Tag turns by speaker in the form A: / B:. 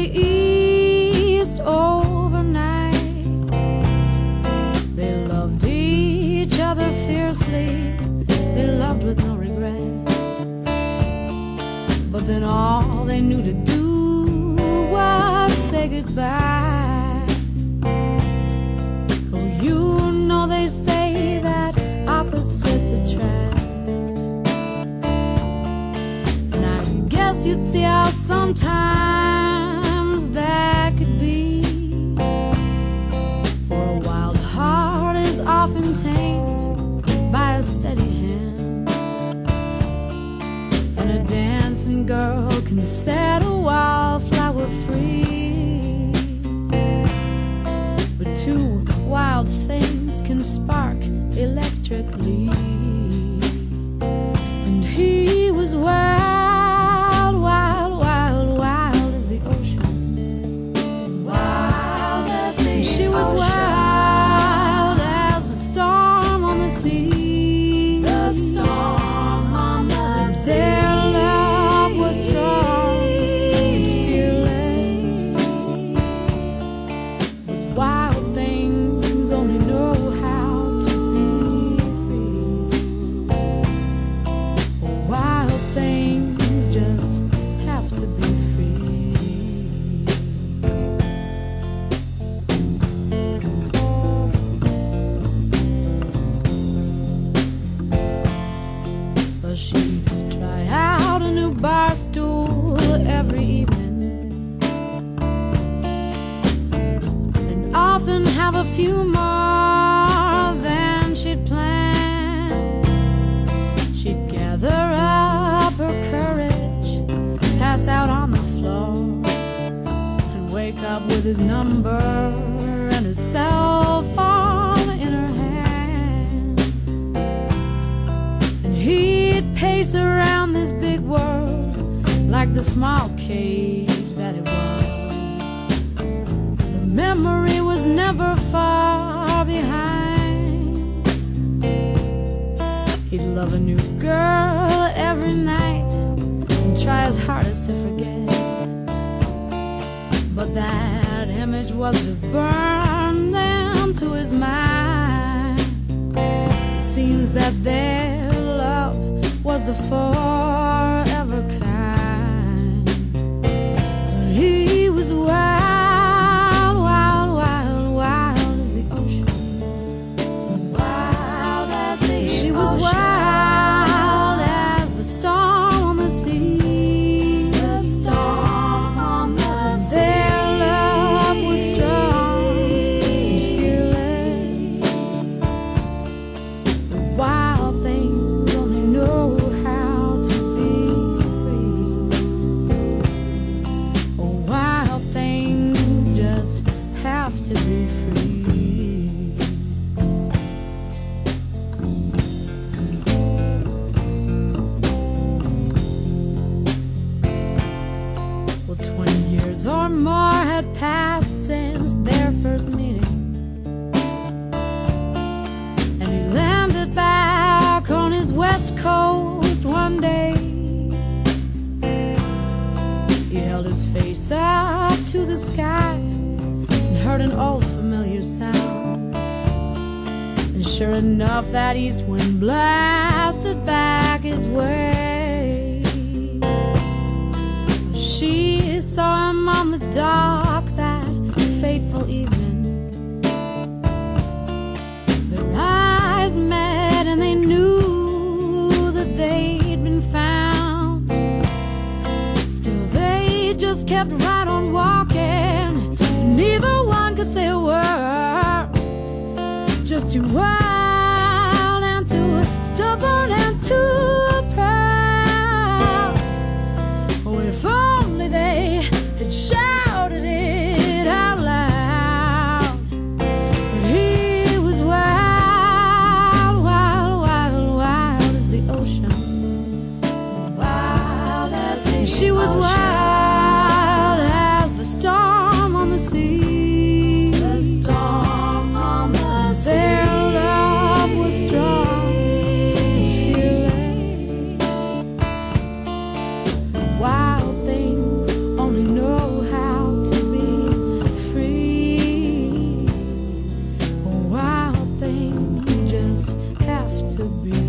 A: the east overnight. They loved each other fiercely, they loved with no regrets. But then all they knew to do was say goodbye. Oh, you know they say that opposites attract, and I guess you'd see how sometimes that could be. For a wild heart is often tamed by a steady hand, and a dancing girl can set a wildflower free. But two wild things can spark electrically, and he was wild, wild, wild, wild as the ocean, wild as the ocean. She was wild as the storm on the sea, the storm on the sea. Their love was strong and fearless, but wild things only know how to be free. Wild things just have to be free. But she'd try out a new bar stool every evening, and often have a few more than she'd planned. She'd gather up her courage, pass out on the floor, and wake up with his number and his cell phone in her hand. And he'd pace around this big world like the small cage that it was. The memory was never far behind. He'd love a new girl every night and try his hardest to forget, but that image was just burned into his mind. It seems that their love was the forever kind, but he was wild, wild, wild, wild as the ocean, wild as the ocean. She was wild as the storm on the sea, the storm on the sea. Their love was strong and fearless, but wild things only know how to be free. Oh, wild things just have to be free. Well, 20 years or more had passed since their first meeting, and he landed back on his west coast one day. He held his face up to the sky and heard an old familiar sound, and sure enough that east wind blasted back his way. She saw him on the dock that fateful evening. Their eyes met and they knew that they'd been found. Still they just kept right on walking, neither one could say a word. Just too wild and too stubborn and too proud. Oh, if only they had shouted it out loud. But he was wild, wild, wild, wild as the ocean, wild as the ocean. She was wild as the storm on the sea, the storm on the sea. Their love was strong and fearless, to be.